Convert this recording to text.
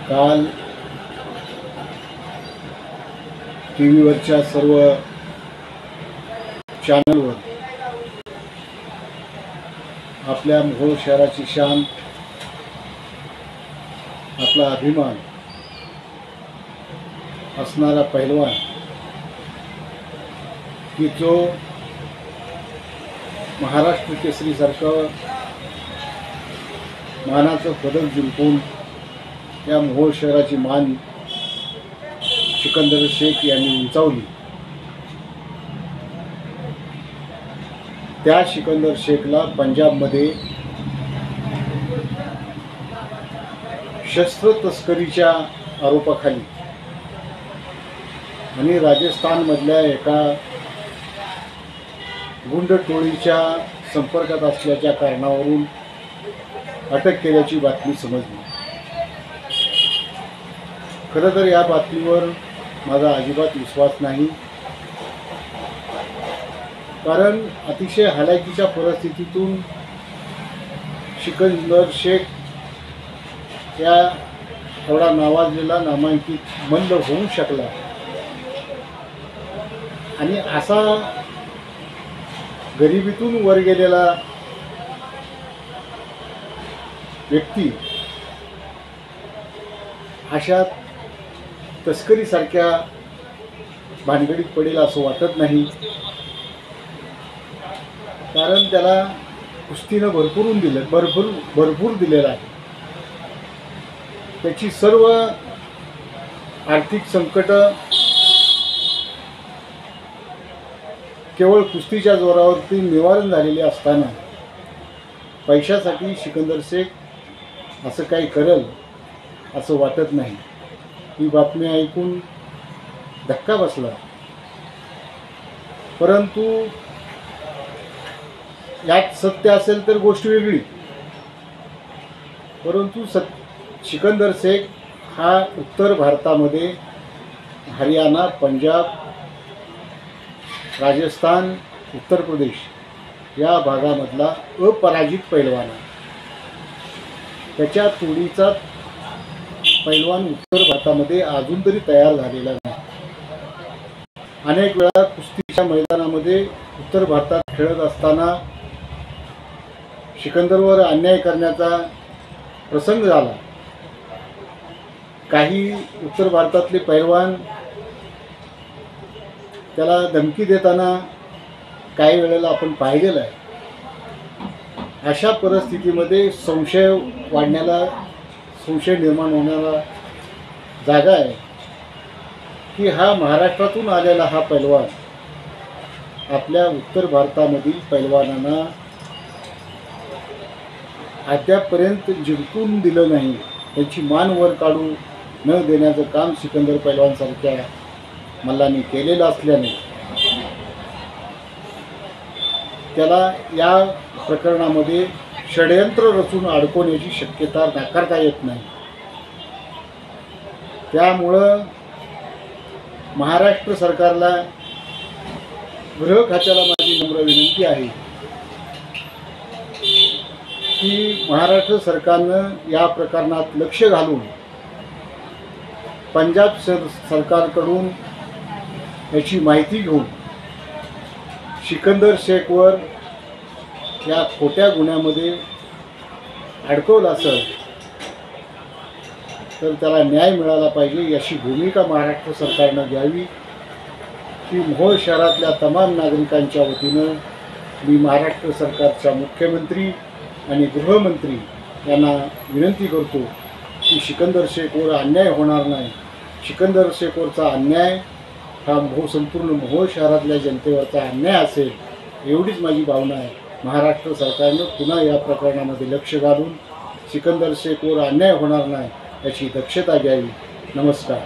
काल टीव्हीवरच्या सर्व चॅनलवर आपल्या मोहोळ शहराची शान, आपला अभिमान असणारा पैलवान की जो महाराष्ट्र केसरीसारखं मानाचं पदक जिंकून या मोहोळ शहराची मान सिकंदर शेख यांनी उंचावली, त्या सिकंदर शेखला पंजाबमध्ये शस्त्र तस्करीच्या आरोपाखाली आणि राजस्थानमधल्या एका गुंड टोळीच्या संपर्कात असल्याच्या कारणावरून अटक केल्याची बातमी समजली। खरं तर या बातमीवर माझा अजिबात विश्वास नाही, कारण अतिशय हालाकीच्या परिस्थितीतून सिकंदर शेख या एवढा नावाजलेला नामांकित मल्ल होऊ शकला आणि असा गरिबीतून वर गेलेला व्यक्ती अशा तस्करीसारख्या भानगडीत पडेल असं वाटत नाही, कारण त्याला कुस्तीनं भरपूर दिलेलं आहे। त्याची सर्व आर्थिक संकट केवळ कुस्तीच्या जोरावरती निवारण झालेली असताना पैशासाठी सिकंदर शेख असं काही करेल असं वाटत नाही। ही बातमी ऐकून धक्का बसला, परंतु यात सत्य असेल तर गोष्ट वेगळी, परंतु सिकंदर शेख हा उत्तर भारतामध्ये हरियाणा, पंजाब, राजस्थान, उत्तर प्रदेश या भागामधला अपराजित पैलवान आहे। त्याच्या तोडीचा पैलवान उत्तर भारतामध्ये अजून तरी तयार झालेला नाही। अनेक वेळा कुस्तीच्या मैदानामध्ये उत्तर भारतात खेळत असताना सिकंदरवर अन्याय करण्याचा प्रसंग झाला। काही उत्तर भारतातले पैलवान त्याला धमकी देताना काही वेळेला आपण पाहिलेलं आहे। अशा परिस्थितीमध्ये संशय निर्माण होण्याला जागा आहे की हा महाराष्ट्रातून आलेला हा पैलवान आपल्या उत्तर भारतामधील पैलवानांना अद्यापपर्यंत जिंकून दिलं नाही। त्याची मान वर काढू न देण्याचं काम सिकंदर पैलवानसारख्या मल्लांनी केलेलं असल्याने त्याला या प्रकरणामध्ये षडयंत्र रचून अडकवण्याची शक्यता नाकारता येत नाही। त्यामुळं महाराष्ट्र सरकारला, गृह खात्याला माझी नम्र विनंती आहे की महाराष्ट्र सरकारनं या प्रकरणात लक्ष घालून पंजाब सरकारकडून याची माहिती घेऊन सिकंदर शेखवर या खोट्या गुन्ह्यामध्ये अडकवलं असेल तर त्याला न्याय मिळाला पाहिजे, याची भूमिका महाराष्ट्र सरकारनं घ्यावी। की मोहोळ शहरातल्या तमाम नागरिकांच्या वतीनं मी महाराष्ट्र सरकारच्या मुख्यमंत्री आणि गृहमंत्री यांना विनंती करतो की सिकंदर शेखवर अन्याय होणार नाही। सिकंदर शेखवरचा अन्याय हा संपूर्ण मोहोळ शहरातल्या जनतेवरचा अन्याय असेल, एवढीच माझी भावना आहे। महाराष्ट्र सरकारनं पुन्हा या प्रकरणामध्ये लक्ष घालून सिकंदर शेखवर अन्याय होणार नाही याची दक्षता घ्यावी। नमस्कार।